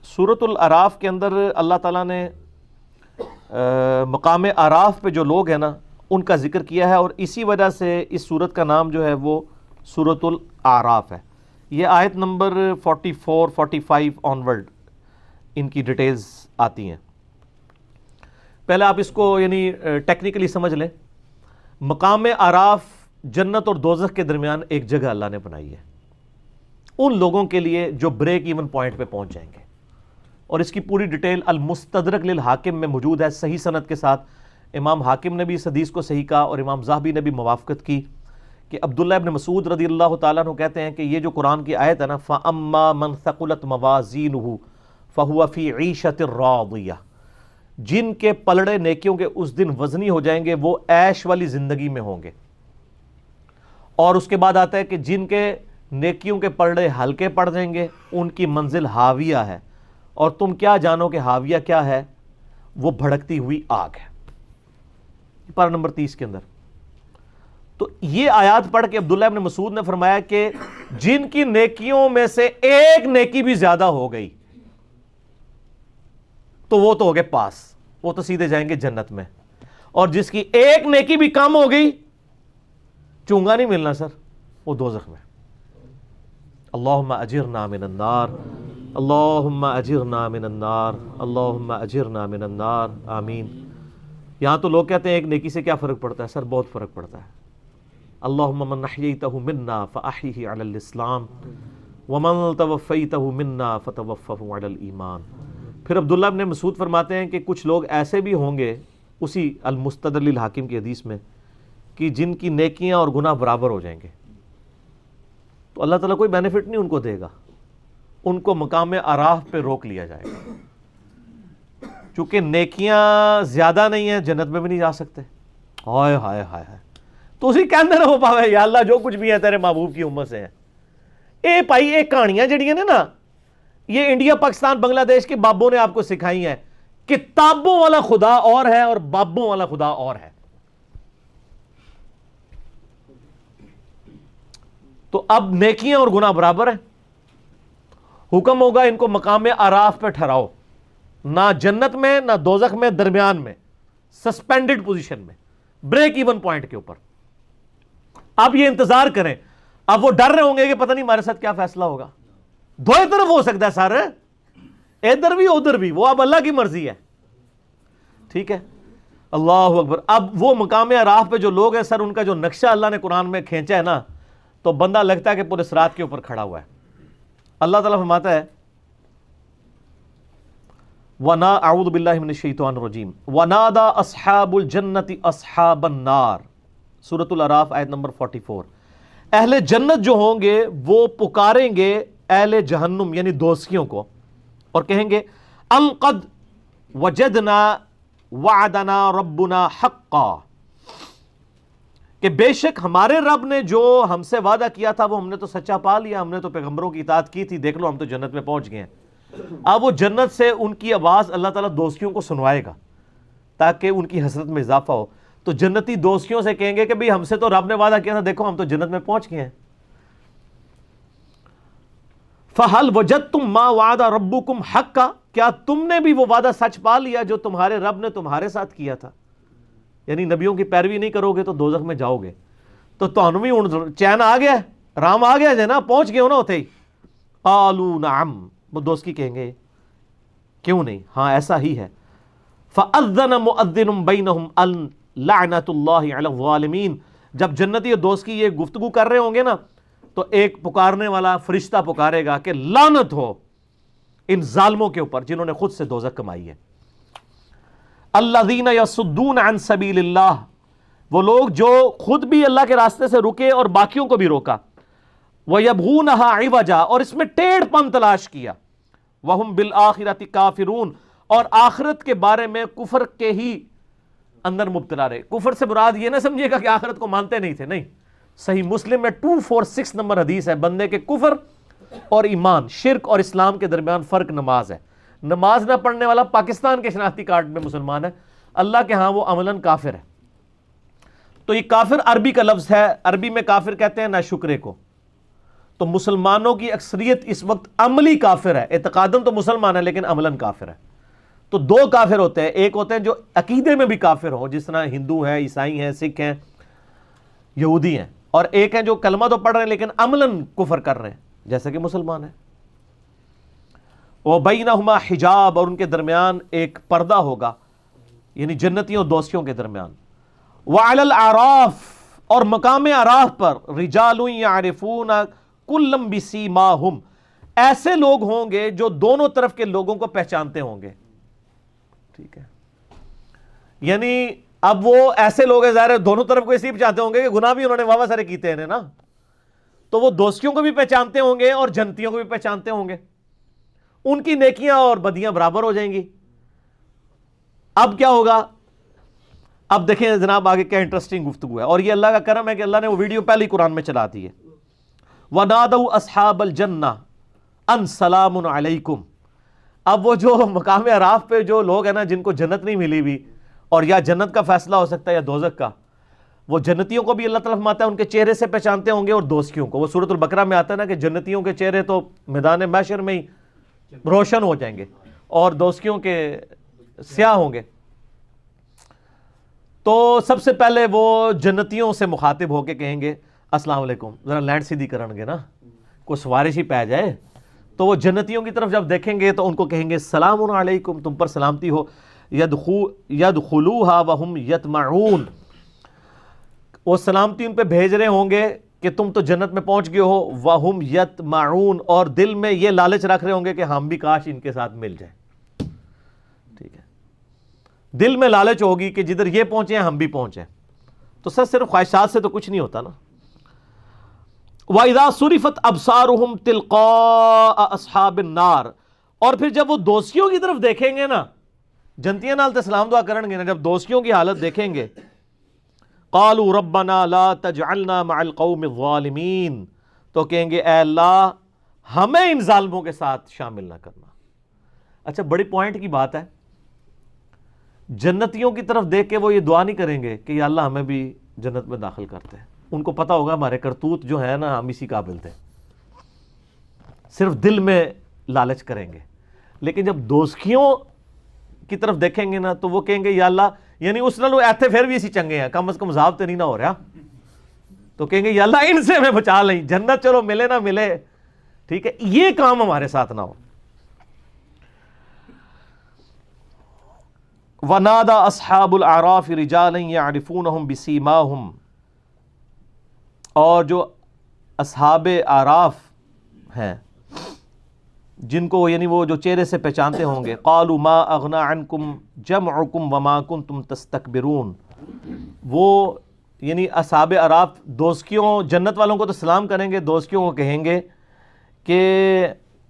سورۃ الاعراف کے اندر اللہ تعالیٰ نے مقام اعراف پہ جو لوگ ہیں نا ان کا ذکر کیا ہے، اور اسی وجہ سے اس سورت کا نام جو ہے وہ سورۃ الاعراف ہے۔ یہ آیت نمبر 44 45 آنورڈ ان کی ڈیٹیلز آتی ہیں۔ پہلے آپ اس کو یعنی ٹیکنیکلی سمجھ لیں، مقام اعراف جنت اور دوزخ کے درمیان ایک جگہ اللہ نے بنائی ہے ان لوگوں کے لیے جو بریک ایون پوائنٹ پہ پہنچ جائیں گے، اور اس کی پوری ڈیٹیل المستدرک للحاکم میں موجود ہے صحیح سند کے ساتھ۔ امام حاکم نے بھی اس حدیث کو صحیح کہا اور امام ذہبی نے بھی موافقت کی کہ عبداللہ ابن مسعود رضی اللہ تعالیٰ عنہ کہتے ہیں کہ یہ جو قرآن کی آیت ہے نا، فَأَمَّا مَنْ ثَقُلَتْ مَوَازِينُهُ فَهُوَ فِي عِيشَةٍ رَاضِيَةٍ، جن کے پلڑے نیکیوں کے اس دن وزنی ہو جائیں گے وہ عیش والی زندگی میں ہوں گے۔ اور اس کے بعد آتا ہے کہ جن کے نیکیوں کے پلڑے ہلکے پڑ جائیں گے ان کی منزل ہاویہ ہے، اور تم کیا جانو کہ ہاویہ کیا ہے؟ وہ بھڑکتی ہوئی آگ ہے۔ پارہ نمبر 30 کے اندر تو یہ آیات پڑھ کے عبداللہ ابن مسعود نے فرمایا کہ جن کی نیکیوں میں سے ایک نیکی بھی زیادہ ہو گئی تو وہ تو ہو گئے پاس، وہ تو سیدھے جائیں گے جنت میں، اور جس کی ایک نیکی بھی کم ہو گئی چونگا نہیں ملنا سر، وہ دوزخ میں۔ اللہم اجرنا من النار، اللہم اجرنا من النار، اللہم اجرنا من النار، آمین۔ یہاں تو لوگ کہتے ہیں ایک نیکی سے کیا فرق پڑتا ہے؟ سر بہت فرق پڑتا ہے۔ اللہم من احییتہ منا فاحیہ علی الاسلام ومن توفیتہ منا فتوفہ علی الایمان۔ پھر عبداللہ ابن مسعود فرماتے ہیں کہ کچھ لوگ ایسے بھی ہوں گے اسی المستدرک للحاکم کی حدیث میں کہ جن کی نیکیاں اور گناہ برابر ہو جائیں گے، تو اللہ تعالیٰ کوئی بینیفٹ نہیں ان کو دے گا، ان کو مقام اعراف پہ روک لیا جائے گا، چونکہ نیکیاں زیادہ نہیں ہیں جنت میں بھی نہیں جا سکتے۔ ہائے ہائے ہائے ہائے، تو اسی کہندے نہ ہو پاوے یا اللہ جو کچھ بھی ہے تیرے محبوب کی امت سے ہے۔ اے بھائی اے کہانیاں جڑیاں نے نا، یہ انڈیا پاکستان بنگلہ دیش کے بابوں نے آپ کو سکھائی ہیں۔ کتابوں والا خدا اور ہے اور بابوں والا خدا اور ہے۔ تو اب نیکیاں اور گناہ برابر ہیں، حکم ہوگا ان کو مقام اعراف پہ ٹھہراؤ، نہ جنت میں نہ دوزخ میں، درمیان میں، سسپینڈڈ پوزیشن میں، بریک ایون پوائنٹ کے اوپر۔ اب یہ انتظار کریں، اب وہ ڈر رہے ہوں گے کہ پتہ نہیں ہمارے ساتھ کیا فیصلہ ہوگا۔ دو طرف ہو سکتا ہے سر، ادھر بھی ادھر بھی، وہ اب اللہ کی مرضی ہے، ٹھیک ہے۔ اللہ اکبر۔ اب وہ مقام اعراف پہ جو لوگ ہیں سر، ان کا جو نقشہ اللہ نے قرآن میں کھینچا ہے نا، تو بندہ لگتا ہے کہ پورے صراط کے اوپر کھڑا ہوا ہے۔ اللہ تعالیٰ فرماتا ہے وَنَا اعوذ باللہ من الشیطان الرجیم وَنَادَى أَصْحَابُ الْجَنَّةِ أَصْحَابَ النَّارِ، سورۃ الاعراف آیت نمبر 44۔ اہل جنت جو ہوں گے وہ پکاریں گے اہل جہنم یعنی دوزخیوں کو، اور کہیں گے ان قد وجدنا وعدنا ربنا حقا، کہ بے شک ہمارے رب نے جو ہم سے وعدہ کیا تھا وہ ہم نے تو سچا پا لیا، ہم نے تو پیغمبروں کی اطاعت کی تھی، دیکھ لو ہم تو جنت میں پہنچ گئے ہیں۔ اب وہ جنت سے ان کی آواز اللہ تعالیٰ دوزخیوں کو سنوائے گا تاکہ ان کی حسرت میں اضافہ ہو، تو جنتی دوزخیوں سے کہیں گے کہ بھئی ہم سے تو رب نے وعدہ کیا تھا، دیکھو ہم تو جنت میں پہنچ گئے ہیں۔ فَهَلْ وَجَدْتُمْ مَا وَعَدَ رَبُّكُمْ حَقًّا، کیا تم نے بھی وہ وعدہ سچ پا لیا جو تمہارے رب نے تمہارے ساتھ کیا تھا؟ یعنی نبیوں کی پیروی نہیں کرو گے تو دوزخ میں جاؤ گے۔ تو تانوں بھی چین آ گیا، رام آ گیا نا، پہنچ گئے ہو نا ہوتے ہی۔ قالوا نعم، وہ دوست کی کہیں گے کیوں نہیں، ہاں ایسا ہی ہے۔ فَأَذَّنَ مُؤَذِّنٌ بَيْنَهُمْ أَن لعنت اللہ علی الظالمین، جب جنتی اور دوست کی یہ گفتگو کر رہے ہوں گے نا تو ایک پکارنے والا فرشتہ پکارے گا کہ لعنت ہو ان ظالموں کے اوپر جنہوں نے خود سے دوزخ کمائی ہے۔ الذین یصدون عن سبیل اللہ، وہ لوگ جو خود بھی اللہ کے راستے سے رکے اور باقیوں کو بھی روکا، وَيَبْغُونَهَا عِوَجًا، اور اس میں ٹیڑھ پن تلاش کیا، وَهُمْ بِالْآخِرَةِ کافرون، اور آخرت کے بارے میں کفر کے ہی اندر مبتلا رہے۔ کفر سے مراد یہ نہ سمجھیے گا کہ آخرت کو مانتے نہیں تھے، نہیں، صحیح مسلم میں 246 نمبر حدیث ہے، بندے کے کفر اور ایمان، شرک اور اسلام کے درمیان فرق نماز ہے۔ نماز نہ پڑھنے والا پاکستان کے شناختی کارڈ میں مسلمان ہے، اللہ کے ہاں وہ عملاً کافر ہے۔ تو یہ کافر عربی کا لفظ ہے، عربی میں کافر کہتے ہیں ناشکرے کو۔ تو مسلمانوں کی اکثریت اس وقت عملی کافر ہے، اعتقاداً تو مسلمان ہے لیکن عملاً کافر ہے۔ تو دو کافر ہوتے ہیں، ایک ہوتے ہیں جو عقیدے میں بھی کافر ہوں، جس طرح ہندو ہیں، عیسائی ہیں، سکھ ہیں، یہودی ہیں، اور ایک ہیں جو کلمہ تو پڑھ رہے ہیں لیکن عملاً کفر کر رہے ہیں جیسے کہ مسلمان ہیں۔ وَبَيْنَهُمَا حجاب، اور ان کے درمیان ایک پردہ ہوگا، یعنی جنتیوں اور دوستیوں کے درمیان۔ وَعَلَى الْأَعْرَافِ، اور مقام اعراف پر، رِجَالٌ يَعْرِفُونَ كُلًّا بِسِيمَاهُمْ، ایسے لوگ ہوں گے جو دونوں طرف کے لوگوں کو پہچانتے ہوں گے، ٹھیک ہے، یعنی اب وہ ایسے لوگ ہیں، ظاہر ہے دونوں طرف کو اس لیے پہچانتے ہوں گے کہ گناہ بھی انہوں نے واہ سارے کیتے ہیں نا، تو وہ دوستیوں کو بھی پہچانتے ہوں گے اور جنتیوں کو بھی پہچانتے ہوں گے، ان کی نیکیاں اور بدیاں برابر ہو جائیں گی۔ اب کیا ہوگا؟ اب دیکھیں جناب آگے کیا انٹرسٹنگ گفتگو ہے، اور یہ اللہ کا کرم ہے کہ اللہ نے وہ ویڈیو پہلے ہی قرآن میں چلا دی ہے۔ وَنَادَوْا أَصْحَابَ الْجَنَّةِ أَنْ سَلَامٌ عَلَيْكُمْ، اب وہ جو مقام اعراف پہ جو لوگ ہیں نا جن کو جنت نہیں ملی بھی، اور یا جنت کا فیصلہ ہو سکتا ہے یا دوزخ کا، وہ جنتیوں کو بھی اللہ تعالیٰ فرماتا ہے ان کے چہرے سے پہچانتے ہوں گے، اور دوستیوں کو، وہ سورۃ البقرہ میں آتا ہے نا کہ جنتیوں کے چہرے تو میدان محشر میں ہی روشن ہو جائیں گے اور دوستیوں کے سیاہ ہوں گے۔ تو سب سے پہلے وہ جنتیوں سے مخاطب ہو کے کہیں گے السلام علیکم، ذرا لینڈ سیدھی کرن گے نا، کوئی سوارش ہی پہ جائے، تو وہ جنتیوں کی طرف جب دیکھیں گے تو ان کو کہیں گے سلام علیکم، تم پر سلامتی ہو، یدخلوها وهم یطمعون، وہ سلامتی ان پہ بھیج رہے ہوں گے کہ تم تو جنت میں پہنچ گئے ہو، وهم یطمعون، اور دل میں یہ لالچ رکھ رہے ہوں گے کہ ہم بھی کاش ان کے ساتھ مل جائیں، ٹھیک ہے، دل میں لالچ ہوگی کہ جدھر یہ پہنچے ہیں ہم بھی پہنچیں، تو سر صرف خواہشات سے تو کچھ نہیں ہوتا نا۔ وَإِذَا صُرِفَتْ أَبْصَارُهُمْ تِلْقَاءَ أَصْحَابِ النَّارِ، اور پھر جب وہ دوستیوں کی طرف دیکھیں گے نا، جنتیاں نال تے سلام دعا کرن گے نا، جب دوستیوں کی حالت دیکھیں گے، قَالُوا رَبَّنَا لَا تَجْعَلْنَا مَعَ الْقَوْمِ الظَّالِمِينَ، تو کہیں گے اے اللہ ہمیں ان ظالموں کے ساتھ شامل نہ کرنا۔ اچھا بڑی پوائنٹ کی بات ہے، جنتیوں کی طرف دیکھ کے وہ یہ دعا نہیں کریں گے کہ یا اللہ ہمیں بھی جنت میں داخل کرتے ہیں، ان کو پتا ہوگا ہمارے کرتوت جو ہے نا ہم اسی قابل تھے، صرف دل میں لالچ کریں گے۔ لیکن جب دوستیوں کی طرف دیکھیں گے نا تو وہ کہیں گے یا اللہ، یعنی اس نالوں ایتھے پھر بھی اسی چنگے ہیں، کم از کم عذاب تو نہیں نہ ہو رہا، تو کہیں گے یا اللہ ان سے ہمیں بچا لیں، جنت چلو ملے نہ ملے، ٹھیک ہے، یہ کام ہمارے ساتھ نہ ہو۔ وَنَادَى أَصْحَابُ الْأَعْرَافِ رِجَالًا يَعْرِفُونَهُمْ بِسِيمَاهُمْ، اور جو اصحاب اعراف ہیں جن کو یعنی وہ جو چہرے سے پہچانتے ہوں گے، قَالُوا مَا أَغْنَى عَنْكُمْ جَمْعُكُمْ وَمَا كُنْتُمْ تَسْتَكْبِرُونَ، وہ یعنی اصحاب اعراف دوستیوں، جنت والوں کو تو سلام کریں گے، دوستیوں کو کہیں گے کہ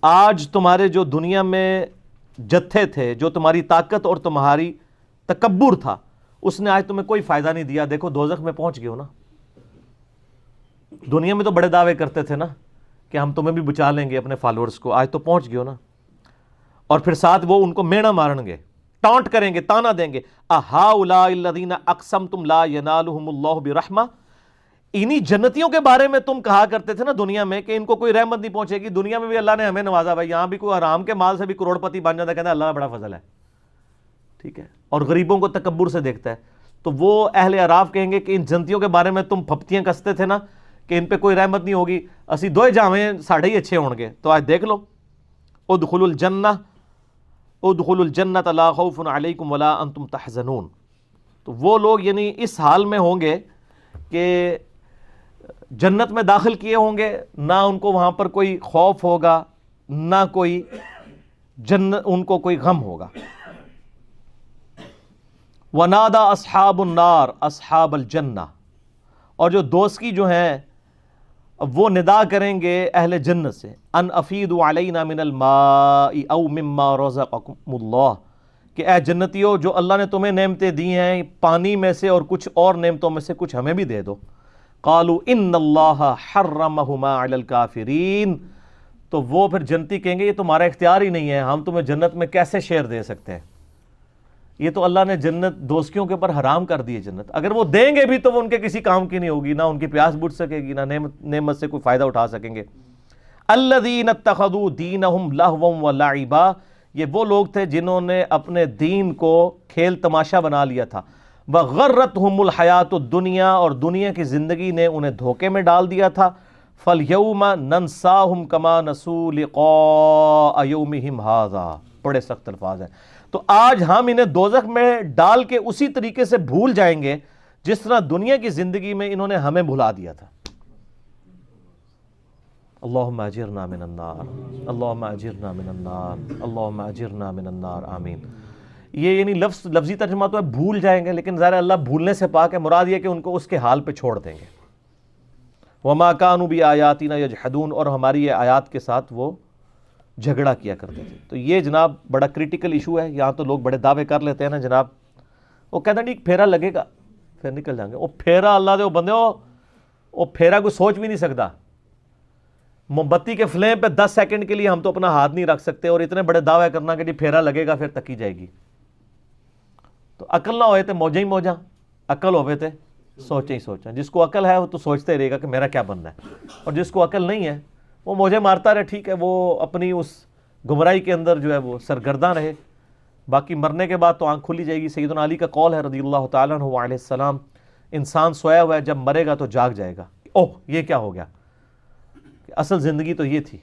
آج تمہارے جو دنیا میں جتھے تھے، جو تمہاری طاقت اور تمہاری تکبر تھا، اس نے آج تمہیں کوئی فائدہ نہیں دیا، دیکھو دوزخ میں پہنچ گئے ہو نا۔ دنیا میں تو بڑے دعوے کرتے تھے نا کہ ہم تمہیں بھی بچا لیں گے اپنے فالورز کو، آج تو پہنچ گئے ہو نا۔ اور پھر ساتھ وہ ان کو مینا مارن گے، ٹانٹ کریں گے، تانا دیں گے، اَهَٰؤُلَاءِ الَّذِينَ أَقْسَمْتُمْ لَا يَنَالُهُمُ اللَّهُ بِرَحْمَةٍ، انہی جنتیوں کے بارے میں تم کہا کرتے تھے نا دنیا میں کہ ان کو کوئی رحمت نہیں پہنچے گی، دنیا میں بھی اللہ نے ہمیں نوازا، بھائی یہاں بھی کوئی حرام کے مال سے بھی کروڑ پتی بن جاتا ہے، کہتا ہے اللہ کا بڑا فضل ہے، ٹھیک ہے، اور غریبوں کو تکبر سے دیکھتا ہے۔ تو وہ اہل اعراف کہیں گے کہ ان جنتیوں کے بارے میں تم پھپتیاں کستے تھے نا کہ ان پہ کوئی رحمت نہیں ہوگی، اسی دوئے جاویں ساڑھے ہی اچھے ہوں گے، تو آج دیکھ لو، ادخلوا الجنۃ لا خوف علیکم ولا انتم تحزنون۔ تو وہ لوگ یعنی اس حال میں ہوں گے کہ جنت میں داخل کیے ہوں گے، نہ ان کو وہاں پر کوئی خوف ہوگا، نہ کوئی ان کو کوئی غم ہوگا۔ وَنَادَى أَصْحَابُ النَّارِ أَصْحَابَ الْجَنَّةِ، اور جو دوستی جو ہیں وہ ندا کریں گے اہل جنت سے، ان افیدوا علینا من الماء او مما رزقکم اللہ، کہ اے جنتیو جو اللہ نے تمہیں نعمتیں دی ہیں پانی میں سے اور کچھ اور نعمتوں میں سے کچھ ہمیں بھی دے دو۔ قالوا ان اللہ حرمہما علی الکافرین، تو وہ پھر جنتی کہیں گے یہ تمہارا اختیار ہی نہیں ہے، ہم تمہیں جنت میں کیسے شیئر دے سکتے ہیں، یہ تو اللہ نے جنت دوستیوں کے اوپر حرام کر دی ہے جنت، اگر وہ دیں گے بھی تو وہ ان کے کسی کام کی نہیں ہوگی، نہ ان کی پیاس بجھ سکے گی، نہ نعمت سے کوئی فائدہ اٹھا سکیں گے۔ الذین اتخذوا دینہم لہوا ولعبا، یہ وہ لوگ تھے جنہوں نے اپنے دین کو کھیل تماشا بنا لیا تھا، وغرتہم الحیات الدنیا، اور دنیا کی زندگی نے انہیں دھوکے میں ڈال دیا تھا، فالیوم ننساہم کما نسوا لقاء یومہم ھذا، بڑے سخت الفاظ ہیں، تو آج ہم انہیں دوزخ میں ڈال کے اسی طریقے سے بھول جائیں گے جس طرح دنیا کی زندگی میں انہوں نے ہمیں بھلا دیا تھا۔ اللہم اجرنا من النار، اللہم اجرنا من النار، اللہم اجرنا من النار، آمین۔ یہ یعنی لفظی ترجمہ تو ہے بھول جائیں گے، لیکن ظاہر اللہ بھولنے سے پاک ہے، مراد یہ کہ ان کو اس کے حال پہ چھوڑ دیں گے۔ وما كانوا بآیاتنا یجحدون، اور ہماری یہ آیات کے ساتھ وہ جھگڑا کیا کرتے تھے۔ تو یہ جناب بڑا کریٹیکل ایشو ہے، یہاں تو لوگ بڑے دعوے کر لیتے ہیں نا جناب، وہ کہتے ہیں نہیں پھیرا لگے گا پھر نکل جائیں گے، وہ پھیرا اللہ دے وہ بندے وہ پھیرا کوئی سوچ بھی نہیں سکتا۔ موم بتی کے فلیم پہ 10 سیکنڈ کے لیے ہم تو اپنا ہاتھ نہیں رکھ سکتے، اور اتنے بڑے دعوے کرنا کہ جی پھیرا لگے گا پھر تکی جائے گی۔ تو عقل نہ ہوئے تھے موجیں ہی موجاں، عقل ہوئے تھے سوچیں ہی سوچیں۔ جس کو عقل ہے وہ تو سوچتے رہے گا کہ میرا کیا بننا ہے، اور جس کو عقل نہیں ہے وہ موجیں مارتا رہے، ٹھیک ہے، وہ اپنی اس گمراہی کے اندر جو ہے وہ سرگرداں رہے، باقی مرنے کے بعد تو آنکھ کھلی جائے گی۔ سیدنا علی کا قول ہے رضی اللہ تعالیٰ عنہ علیہ السلام، انسان سویا ہوا ہے، جب مرے گا تو جاگ جائے گا۔ اوہ یہ کیا ہو گیا، اصل زندگی تو یہ تھی۔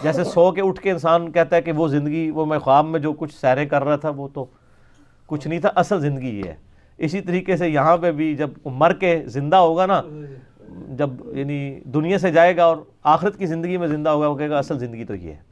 جیسے سو کے اٹھ کے انسان کہتا ہے کہ وہ زندگی، وہ میں خواب میں جو کچھ سیریں کر رہا تھا وہ تو کچھ نہیں تھا، اصل زندگی یہ ہے۔ اسی طریقے سے یہاں پہ بھی جب مر کے زندہ ہوگا نا، جب یعنی دنیا سے جائے گا اور آخرت کی زندگی میں زندہ ہوگا، وہ کہے گا اصل زندگی تو یہ ہے۔